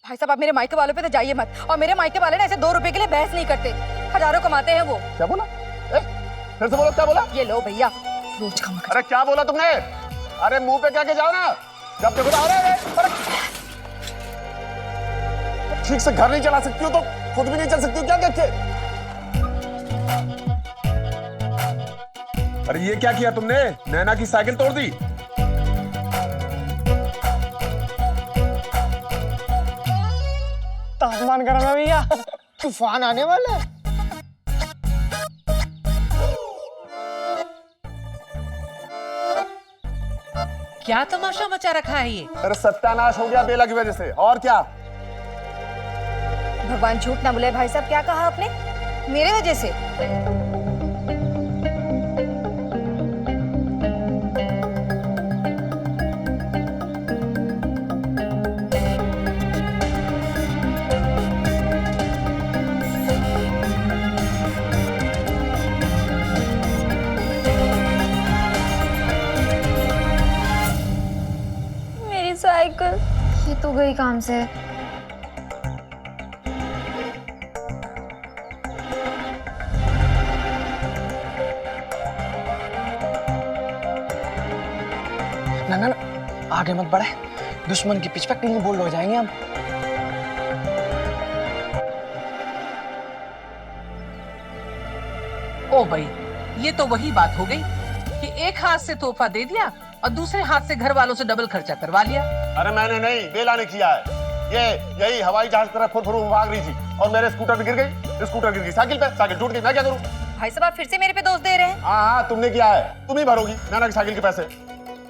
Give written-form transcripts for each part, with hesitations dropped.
भाई साहब आप मेरे मायके वालों पे तो जाइए मत, और मेरे मायके वाले ना ऐसे 2 रुपए के लिए बहस नहीं करते, हजारों कमाते हैं वो। क्या बोला? फिर से बोलो, क्या बोला? ये लो भैया, रोज कमा। अरे क्या बोला तुमने? अरे मुंह पे क्या के जाओ ना, जब देखो तो अरे ठीक से घर नहीं चला सकती हो तो खुद भी नहीं चल सकती हो क्या देख के? अरे ये क्या किया तुमने? नैना की साइकिल तोड़ दी। तापमान गर्म है भैया, तूफान आने वाला है। क्या तमाशा मचा रखा है ये? अरे सत्यानाश हो गया बेला की वजह से, और क्या? भगवान झूठ ना बुलाए भाई साहब, क्या कहा आपने? मेरे वजह से? मेरी साइकिल, ये तो गई काम से। ना ना ना, आगे मत बढ़े, दुश्मन की पिच पे क्लीन बोल्ड हो जाएंगे हम। ओ भाई, ये तो वही बात हो गई कि एक हाथ से तोहफा दे दिया और दूसरे हाथ से घर वालों से डबल खर्चा करवा लिया। अरे मैंने नहीं, बेला ने किया है। ये यही हवाई जहाज की तरह फुर भाग रही थी और मेरे स्कूटर पे गिर गई, स्कूटर गिर गई साइकिल पे, साइकिल टूट गई, मैं क्या करूं? भाई साहब आप फिर से मेरे पे दोष दे रहे हैं। हाँ, तुमने किया है, तुम ही भरोगी नैना की साइकिल के पैसे।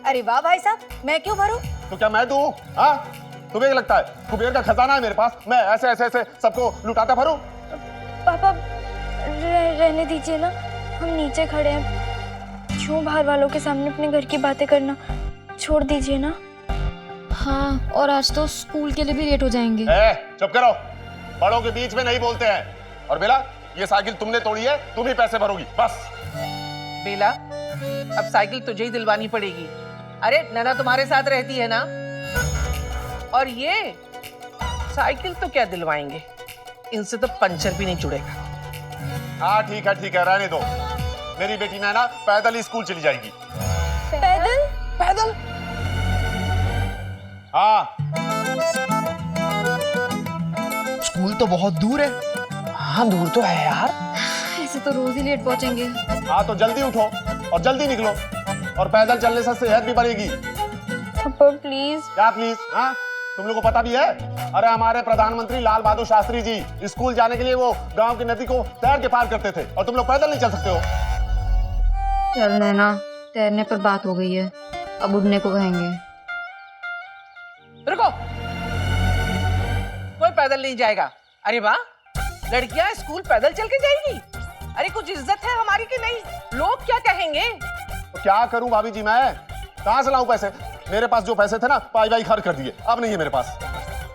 अरे वाह भाई साहब, मैं क्यों भरूं? तो क्या मैं दूं? हाँ, तुम्हें क्या लगता है कुबेर का खजाना है मेरे पास, मैं ऐसे ऐसे ऐसे सबको लुटाता भरूं? पापा रहने दीजिए ना, हम नीचे खड़े हैं, क्यों बाहर वालों के सामने अपने घर की बातें करना, छोड़ दीजिए ना। हाँ, और आज तो स्कूल के लिए भी लेट हो जाएंगे। चुप करो, बड़ों के बीच में नहीं बोलते हैं। और बेला, ये साइकिल तुमने तोड़ी है, तुम ही पैसे भरोगी, बस। बेला, अब साइकिल तुझे ही दिलवानी पड़ेगी। अरे नैना तुम्हारे साथ रहती है ना, और ये साइकिल तो क्या दिलवाएंगे, इनसे तो पंचर भी नहीं जुड़ेगा। हाँ ठीक है, रहने दो। मेरी बेटी नैना पैदल ही स्कूल चली जाएगी। पैदल? पैदल? हाँ, स्कूल तो बहुत दूर है। हाँ दूर तो है यार। ऐसे तो रोज ही लेट पहुंचेंगे। हाँ तो जल्दी उठो और जल्दी निकलो, और पैदल चलने से सेहत भी बढ़ेगी। पापा प्लीज। क्या प्लीज? हाँ, तुम लोगों को पता भी है? अरे हमारे प्रधानमंत्री लाल बहादुर शास्त्री जी स्कूल जाने के लिए वो गांव की नदी को तैर के पार करते थे, और तुम लोग पैदल नहीं चल सकते हो। चल नैना, तैरने पर बात हो गई है, अब उड़ने को कहेंगे। रुको, कोई पैदल नहीं जाएगा। अरे वाह, लड़कियां स्कूल पैदल चल के जाएगी? अरे कुछ इज्जत है हमारी कि नहीं? लोग क्या कहेंगे? तो क्या करूं भाभी जी, मैं कहां से लाऊं पैसे? मेरे पास जो पैसे थे ना, पाई खर्च कर दिए, अब नहीं है मेरे पास।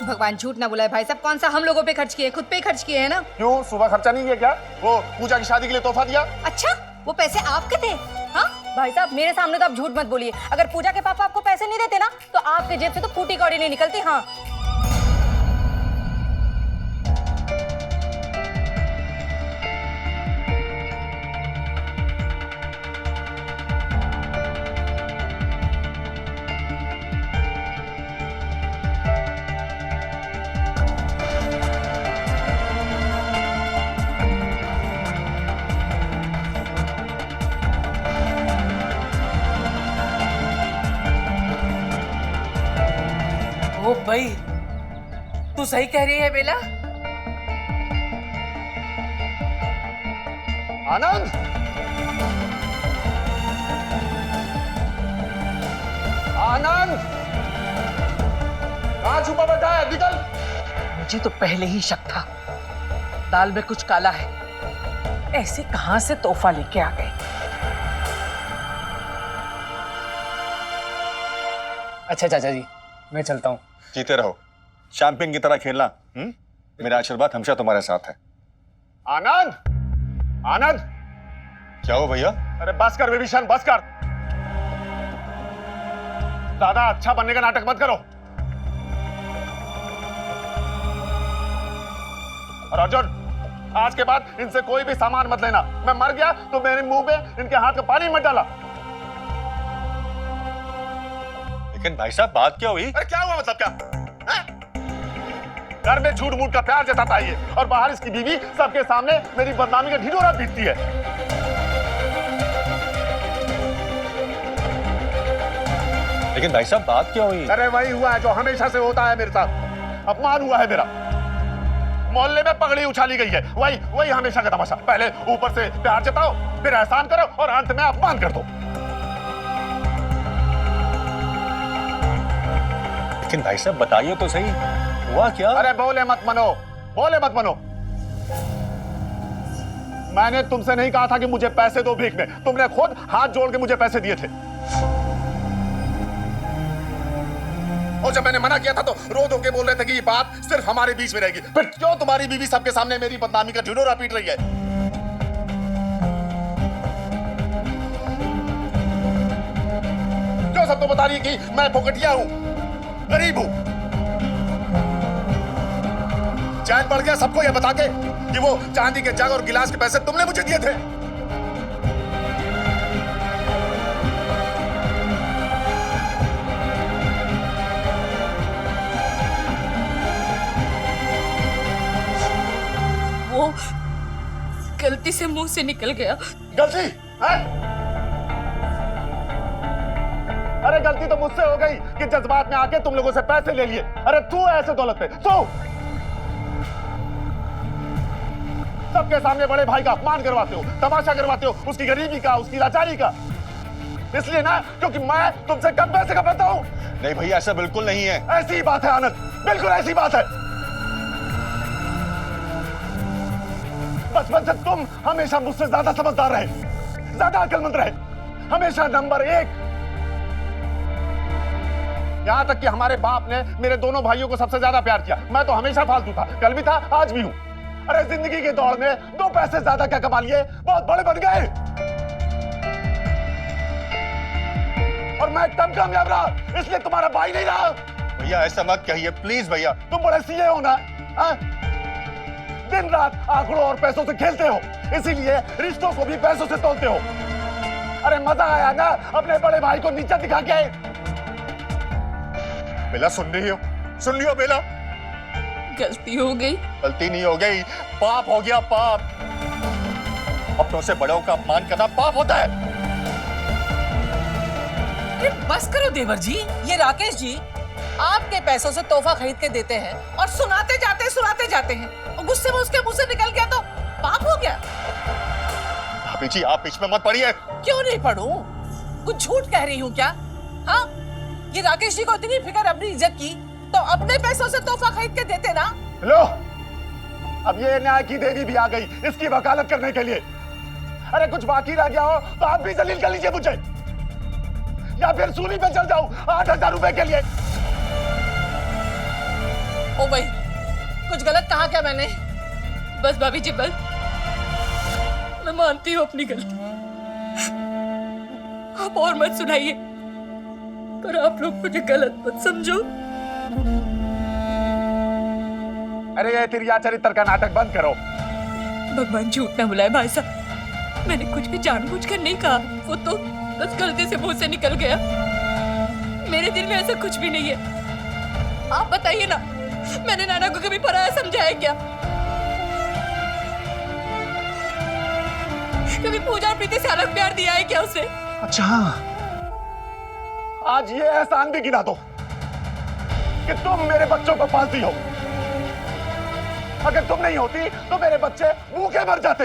भगवान झूठ ना बुलाए भाई साहब, कौन सा हम लोगों पे खर्च किए, खुद पे ही खर्च किए हैं ना। क्यों, सुबह खर्चा नहीं किया क्या? वो पूजा की शादी के लिए तोहफा दिया। अच्छा, वो पैसे आपके थे? हाँ भाई साहब, मेरे सामने तो आप झूठ मत बोलिए। अगर पूजा के पापा आपको पैसे नहीं देते ना, तो आपके जेब से तो फूटी कौड़ी नहीं निकलती। हाँ, ओ भाई, तू सही कह रही है बेला। आनंद, आनंद, कहां छुपा बैठा है? निकल। मुझे तो पहले ही शक था, दाल में कुछ काला है। ऐसे कहां से तोहफा लेके आ गए? अच्छा चाचा जी, मैं चलता हूँ। जीते रहो, शैंपियन की तरह खेलना। मेरा आशीर्वाद हमेशा तुम्हारे साथ है। आनंद, आनंद, क्या हो भैया? अरे बस कर विभीषण, बस कर। ज्यादा अच्छा बनने का नाटक मत करो। और अर्जुन, आज के बाद इनसे कोई भी सामान मत लेना। मैं मर गया तो मेरे मुंह में इनके हाथ का पानी मत डाला। लेकिन भाई साहब बात क्या हुई? अरे क्या हुआ मतलब क्या है? घर में झूठ मूठ का प्यार जताता है ये, और बाहर इसकी बीवी सबके सामने मेरी बदनामी का ढिढोरा पीटती है। लेकिन भाई साहब बात क्या हुई? अरे वही हुआ है जो हमेशा से होता है मेरे साथ। अपमान हुआ है मेरा। मोहल्ले में पगड़ी उछाली गई है। वही हमेशा का तमाशा। पहले ऊपर से प्यार जताओ, फिर एहसान करो और अंत में अपमान कर दो। लेकिन भाई साहब बताइए तो सही, हुआ क्या? अरे बोले मत मनो। मैंने तुमसे नहीं कहा था कि मुझे पैसे दो भीख में। तुमने खुद हाथ जोड़ के मुझे पैसे दिए थे। और जब मैंने मना किया था तो रो धो के बोल रहे थे कि ये बात सिर्फ हमारे बीच में रहेगी। फिर क्यों तुम्हारी बीवी सबके सामने मेरी बदनामी का ढिढोरा पीट रही है? क्यों सबको बता रही है कि मैं फोकटिया हूं, गरीब हूं? चैन पड़ गया सबको यह बता के कि वो चांदी के जग और गिलास के पैसे तुमने मुझे दिए थे। वो गलती से मुंह से निकल गया। गलती है? अरे गलती तो मुझसे हो गई कि जज्बात में आके तुम लोगों से पैसे ले लिए। अरे तू ऐसे दौलत पे तू सबके सामने बड़े भाई का अपमान करवाते हो, तमाशा करवाते हो, उसकी गरीबी का, उसकी लाचारी का। इसलिए ना क्योंकि मैं तुमसे कम पैसे कमाता हूं। नहीं भैया, ऐसा बिल्कुल नहीं है। ऐसी ही बात है आनंद, बिल्कुल ऐसी बात है। बचपन से तुम हमेशा मुझसे ज्यादा समझदार रहे, ज्यादा अक्लमंद रहे, हमेशा नंबर 1। यहां तक कि हमारे बाप ने मेरे दोनों भाइयों को सबसे ज्यादा प्यार किया। मैं तो हमेशा फालतू था, कल भी था, आज भी हूं। अरे जिंदगी की दौड़ में 2 पैसे ज्यादा क्या कमा लिए, बहुत बड़े बन गए। और मैं एकदम कामयाब रहा, इसलिए तुम्हारा भाई नहीं रहा। भैया ऐसा मत कहिए प्लीज भैया। तुम बड़े सीए हो ना, दिन रात आंकड़ों और पैसों से खेलते हो, इसीलिए रिश्तों को भी पैसों से तोलते हो। अरे मजा आया ना अपने बड़े भाई को नीचा दिखा के? बेला सुन रही हो बेला? गलती हो गई। गलती नहीं हो गई, पाप हो गया, पाप। अपनों से बड़ों का अपमान करना पाप होता है। अरे बस करो देवर जी। ये राकेश जी आपके पैसों से तोहफा खरीद के देते हैं और सुनाते जाते हैं और गुस्से में उसके मुंह से निकल गया तो पाप हो गया। भाभी जी आप बीच में मत पड़िए। क्यों नहीं पढ़ूं? कुछ झूठ कह रही हूँ क्या? हाँ, ये राकेश जी को इतनी फिक्र अपनी इज्जत की तो अपने पैसों से तोहफा खरीद के देते ना। लो, अब ये न्याय की देवी भी आ गई इसकी वकालत करने के लिए। अरे कुछ बाकी रह गया हो तो आप भी दलील कर लीजिए मुझे, या फिर सूली पे चल जाऊं 8,000 रुपए के लिए। ओ भाई, कुछ गलत कहा क्या मैंने? बस भाभी जी बस, मैं मानती हूँ अपनी गलती। आप और मत सुनाइए, पर आप लोग मुझे गलत मत समझो। अरे ये तिरिया चरित्र का नाटक बंद करो। भगवान झूठ ना बुलाए भाई साहब, मैंने कुछ भी जानबूझकर नहीं कहा। वो तो बस गलती से मुंह से निकल गया। मेरे दिल में ऐसा कुछ भी नहीं है। आप बताइए ना, मैंने नाना को कभी पराया समझा है क्या? कभी पूजा और प्रीति से अलग प्यार दिया है क्या उसे? अच्छा हाँ, आज ये एहसान भी गिना दो कि तुम मेरे बच्चों को पालती हो। अगर तुम नहीं होती तो मेरे बच्चे भूखे मर जाते।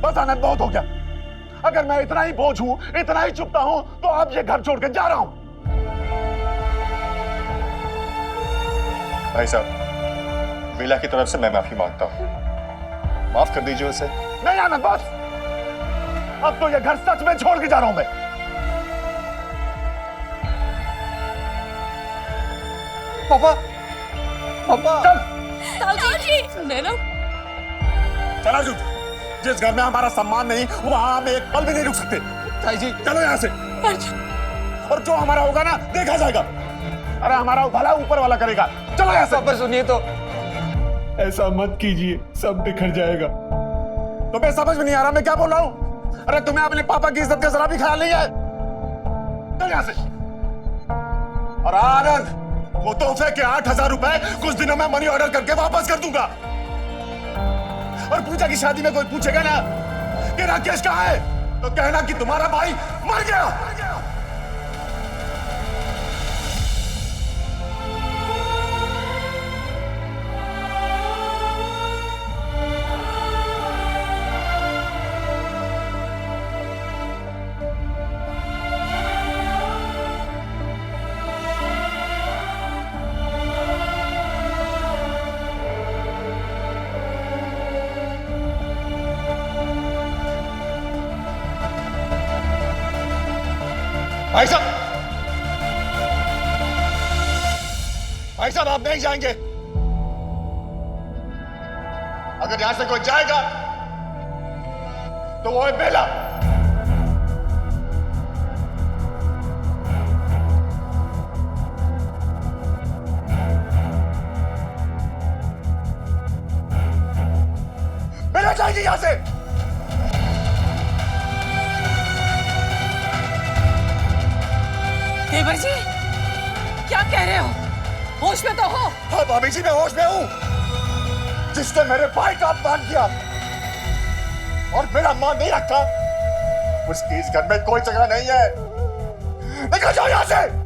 बस आनंद, बहुत हो गया। अगर मैं इतना ही बोझ हूं, इतना ही चुपता हूं, तो अब ये घर छोड़ के जा रहा हूं। भाई साहब, बेला की तरफ से मैं माफी मांगता हूँ, माफ कर दीजिए उसे। नहीं आनंद, बस अब तो ये घर सच में छोड़ के जा रहा हूं मैं। पापा, पापा। चल नैना, चला जू। जिस घर में हमारा सम्मान नहीं, वहां हम एक पल भी नहीं रुक सकते। ताई जी, चलो यहां से। अर्जुन, और जो हमारा होगा ना, देखा जाएगा। अरे हमारा भला ऊपर वाला करेगा। चलो यहाँ से। पापा सुनिए तो। ऐसा मत कीजिए, सब बिखर जाएगा। तुम्हें समझ में नहीं आ रहा मैं क्या बोल रहा हूँ? अरे तुम्हें अपने पापा की इज्जत का जरा भी ख्याल नहीं है। चल यहाँ से। और आनंद, वो तोहफे के 8,000 रुपए कुछ दिनों में मनी ऑर्डर करके वापस कर दूंगा। और पूजा की शादी में कोई पूछेगा ना कि राकेश कहाँ है, तो कहना कि तुम्हारा भाई मर गया। भाई साहब, भाई साहब आप नहीं जाएंगे। अगर यहां से कोई जाएगा तो वो है बेला। बेला जाएगी यहां से। देवर जी, क्या कह रहे हो? होश में तो हो? हाँ भाभी जी, मैं होश में हूं। जिसने मेरे भाई का अपमान किया और मेरा मान नहीं रखा, उसकी इस घर में कोई जगह नहीं है। निकल जाओ यहां से।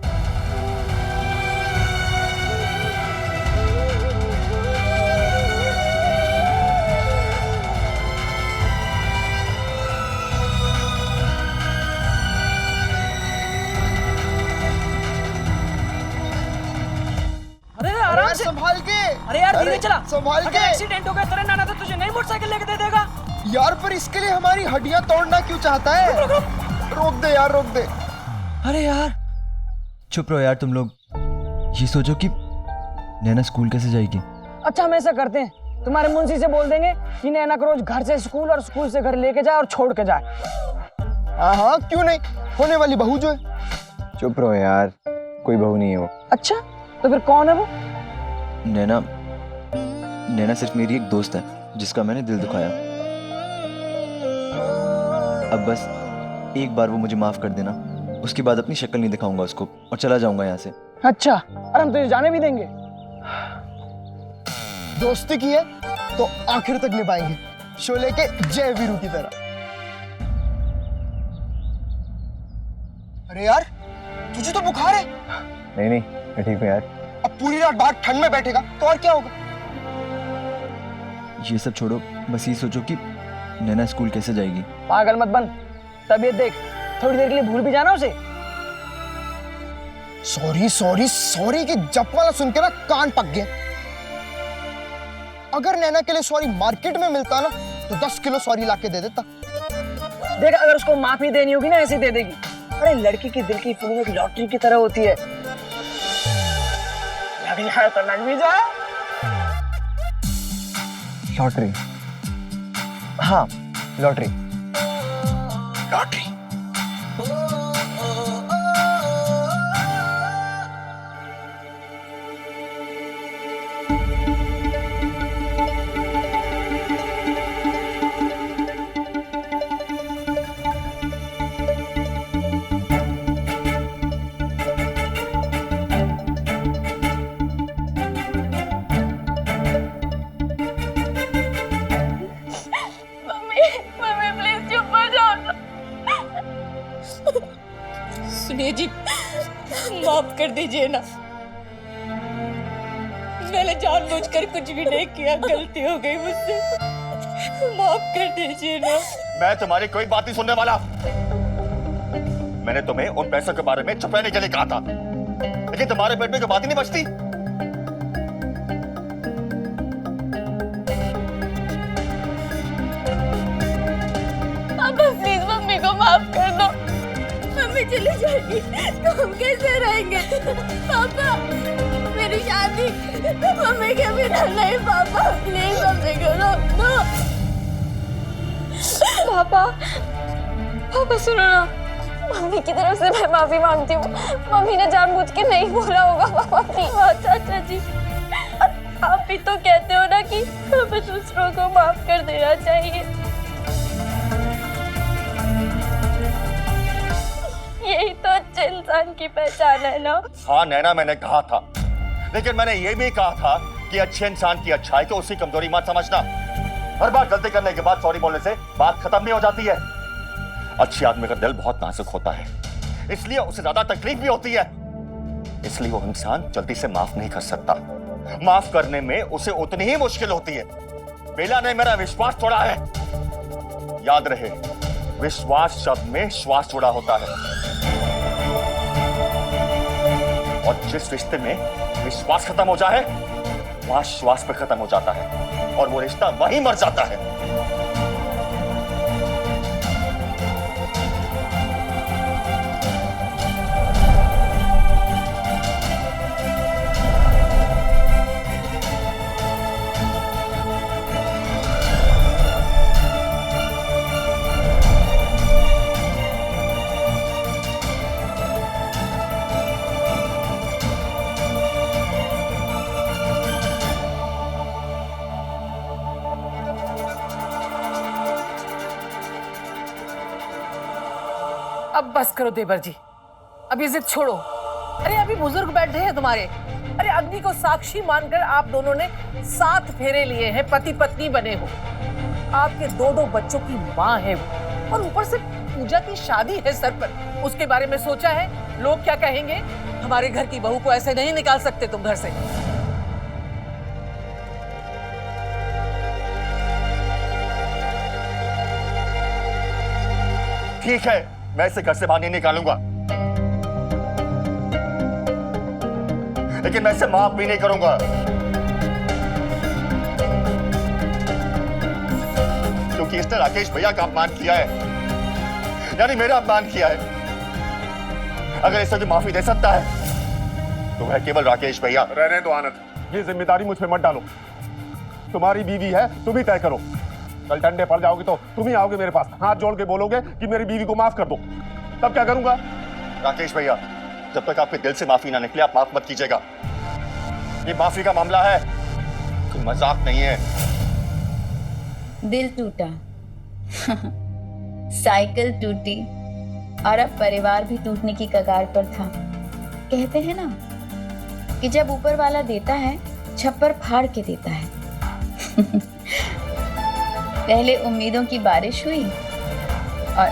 संभाल के। अरे यार धीरे चला, संभाल के। एक्सीडेंट हो गया तेरा नाना तो तुझे नई मोटरसाइकिल लेके दे देगा। यार पर इसके लिए हमारी हड्डियां तोड़ना क्यों चाहता है? रोक दे यार, रोक दे। अरे यार चुप रहो यार तुम लोग। ये सोचो कि नैना स्कूल कैसे जाएगी। अच्छा हम ऐसा करते हैं, तुम्हारे मुंशी से बोल देंगे कि नैना को रोज घर से स्कूल और स्कूल से घर लेके जाए और छोड़ के जाए। हाँ क्यों नहीं, होने वाली बहू जो है। चुप रहो यार, कोई बहू नहीं है वो। अच्छा तो फिर कौन है वो? नैना सिर्फ मेरी एक दोस्त है जिसका मैंने दिल दुखाया। अब बस एक बार वो मुझे माफ कर देना, उसके बाद अपनी शक्ल नहीं दिखाऊंगा उसको और चला जाऊंगा यहाँ से। अच्छा, और हम तुझे जाने भी देंगे? दोस्ती की है तो आखिर तक निभाएंगे, शोले के जय वीरू की तरह। अरे यार तुझे तो बुखार है। नहीं मैं ठीक हूँ यार। अब पूरी रात बाहर ठंड में बैठेगा तो और क्या होगा? ये सब छोड़ो, बस ये सोचो कि नैना स्कूल कैसे जाएगी। पागल मत बन, तबीयत देख, थोड़ी देर के लिए भूल भी जाना उसे। सॉरी सॉरी सॉरी के जप वाला सुन के ना कान पक गया। अगर नैना के लिए सॉरी मार्केट में मिलता ना तो 10 किलो सॉरी लाके दे देता। देख अगर उसको माफी देनी होगी ना ऐसे ही दे देगी। अरे लड़की की दिल की फीलिंग एक लॉटरी की तरह होती है, लग जाए तो लग भी जाए। लॉटरी? हाँ लॉटरी। लॉटरी? सुनिए जी, माफ कर दीजिए ना, मैंने जानबूझकर कुछ भी नहीं किया, गलती हो गई मुझसे, माफ कर दीजिए ना। मैं तुम्हारी कोई बात नहीं सुनने वाला। मैंने तुम्हें उन पैसों के बारे में चुप रहने के लिए कहा था, लेकिन तुम्हारे पेट में कोई बात ही नहीं बचती। पापा प्लीज मम्मी को माफ कर दो, मम्मी चली जाएगी तो हम कैसे रहेंगे? पापा मेरी शादी मम्मी के बिना नहीं, पापा प्लीज मम्मी को रोक दो। पापा, पापा सुनो ना, मम्मी की तरफ से मैं माफी मांगती हूँ। मम्मी ने जानबूझ के नहीं बोला होगा पापा की बात। चाचा जी, आप भी तो कहते हो ना कि हमें दूसरों को माफ कर देना चाहिए। यही तो अच्छे इंसान की पहचान है ना। हाँ नैना, मैंने कहा था, लेकिन मैंने ये भी कहा था कि अच्छे इंसान की अच्छाई को उसकी कमजोरी मत समझना। हर बार गलती करने के बाद सॉरी बोलने से बात खत्म नहीं हो जाती है। अच्छे आदमी का दिल बहुत नाजुक होता है, इसलिए उसे ज्यादा तकलीफ भी होती है, इसलिए वो इंसान जल्दी से माफ नहीं कर सकता। माफ करने में उसे उतनी ही मुश्किल होती है। बेला ने मेरा विश्वास तोड़ा है। याद रहे, विश्वास शब्द में श्वास जुड़ा होता है, और जिस रिश्ते में विश्वास खत्म हो जाए वहां श्वास पे खत्म हो जाता है, और वो रिश्ता वहीं मर जाता है। अब बस करो देवर जी, अब ये जिद छोड़ो। अरे अभी बुजुर्ग बैठे हैं तुम्हारे। अरे अग्नि को साक्षी मानकर आप दोनों ने 7 फेरे लिए हैं, पति पत्नी बने हो। आपके 2 बच्चों की माँ है वो, और ऊपर से पूजा की शादी है सर पर। उसके बारे में सोचा है? लोग क्या कहेंगे? हमारे घर की बहू को ऐसे नहीं निकाल सकते तुम घर से। ठीक है, मैं इसे घर से बाहर नहीं निकालूंगा, लेकिन मैं इसे माफ भी नहीं करूंगा। क्योंकि इसने राकेश भैया का अपमान किया है, यानी मेरा अपमान किया है। अगर इसे कोई माफी दे सकता है तो वह केवल राकेश भैया। रहने दो आनंद, ये जिम्मेदारी मुझ पे मत डालो। तुम्हारी बीवी है, तुम ही तय करो। कल ठंडे पड़ जाओगे तो तुम ही आओगे मेरे पास, हाथ जोड़ के बोलोगे कि मेरी बीवी को माफ कर दो, तब क्या करूंगा? राकेश भैया, जब तक आपके दिल से माफी ना निकले आप माफ मत कीजिएगा। ये माफी का मामला है, कोई मजाक नहीं है। दिल टूटा साइकिल टूटी, और अब परिवार भी टूटने की कगार पर था। कहते हैं ना कि जब ऊपर वाला देता है छप्पर फाड़ के देता है। पहले उम्मीदों की बारिश हुई, और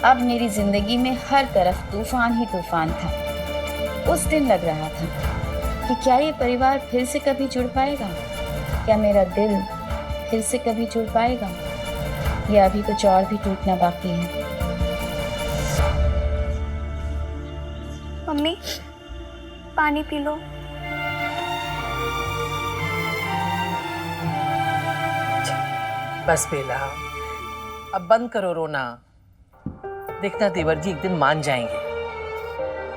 अब मेरी जिंदगी में हर तरफ तूफान ही तूफान था। उस दिन लग रहा था कि क्या ये परिवार फिर से कभी जुड़ पाएगा, क्या मेरा दिल फिर से कभी जुड़ पाएगा, या अभी कुछ और भी टूटना बाकी है। मम्मी, पानी पी लो। बस बेला, अब बंद करो रोना। देखना देवर जी एक दिन मान जाएंगे।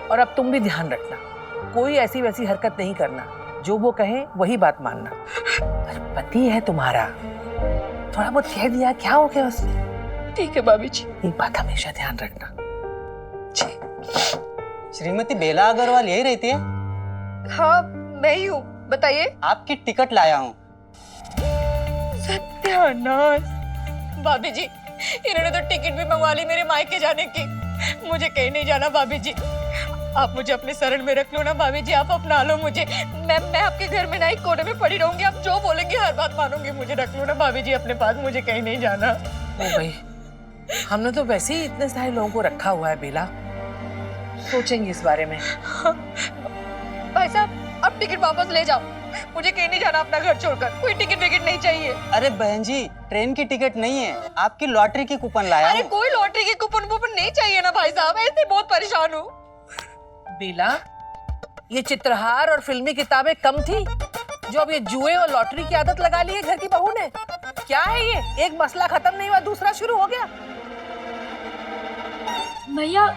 और अब तुम भी ध्यान रखना, कोई ऐसी वैसी हरकत नहीं करना, जो वो कहे वही बात मानना। अरे पति है तुम्हारा, थोड़ा बहुत कह दिया, क्या हो गया उससे? ठीक है भाभी जी। एक बात हमेशा ध्यान रखना। श्रीमती बेला अग्रवाल यही रहती है? हाँ मैं ही हूँ, बताइए। आपकी टिकट लाया हूँ। सत्यानाश, भाभी जी इन्होंने तो टिकट भी मंगवा ली मेरे मायके जाने की। मुझे कहीं नहीं जाना भाभी जी, आप मुझे अपने शरण में रख लो ना भाभी जी, आप अपना लो मुझे। मैं आपके घर में ना एक कोने में पड़ी रहूंगी, आप जो बोलेंगे हर बात मानूंगी। मुझे रख लो ना भाभी जी अपने पास, मुझे कहीं नहीं जाना। ओ भाई, हमने तो वैसे ही इतने सारे लोगों को रखा हुआ है बेला, सोचेंगे इस बारे में। भाई साहब अब टिकट वापस ले जाओ, मुझे कहीं नहीं जाना अपना घर छोड़कर। कोई टिकट विकेट नहीं चाहिए। अरे बहन जी, ट्रेन की टिकट नहीं है, आपकी लॉटरी की कूपन लाया अरे हूँ। कोई लॉटरी की कूपन वूपन नहीं चाहिए ना भाई साहब, ऐसे बहुत परेशान हूँ। बेला, ये चित्रहार और फिल्मी किताबें कम थी जो अब ये जुए और लॉटरी की आदत लगा ली है घर की बहू ने। क्या है ये, एक मसला खत्म नहीं हुआ दूसरा शुरू हो गया। भैया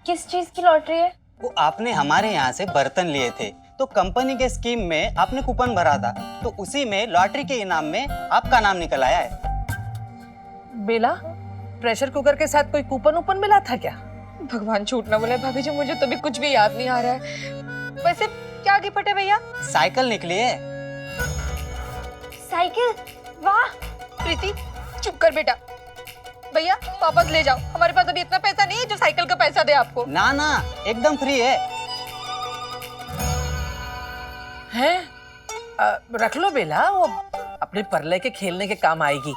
किस चीज की लॉटरी है? वो आपने हमारे यहाँ से बर्तन लिए थे, तो कंपनी के स्कीम में आपने कूपन भरा था, तो उसी में लॉटरी के इनाम में आपका नाम निकल आया है। बेला, प्रेशर कुकर के साथ कोई कूपन ऊपन मिला था क्या? भगवान झूठ ना बोले भाभी जी, मुझे तो भी कुछ भी याद नहीं आ रहा है। वैसे क्या गिफ्ट है भैया? साइकिल निकली है। साइकिल? वाह। प्रीति चुप कर बेटा। भैया वापस ले जाओ, हमारे पास अभी इतना पैसा नहीं है जो साइकिल का पैसा दे आपको। ना ना, एकदम फ्री है। हैं? रख लो बेला, वो अपने परले के खेलने के काम आएगी।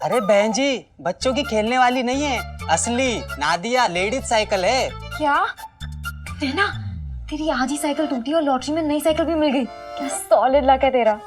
अरे बहन जी, बच्चों की खेलने वाली नहीं है, असली नादिया लेडीज साइकिल है। क्या? नैना, तेरी आज ही साइकिल टूटी और लॉटरी में नई साइकिल भी मिल गई। क्या सॉलिड लक है तेरा।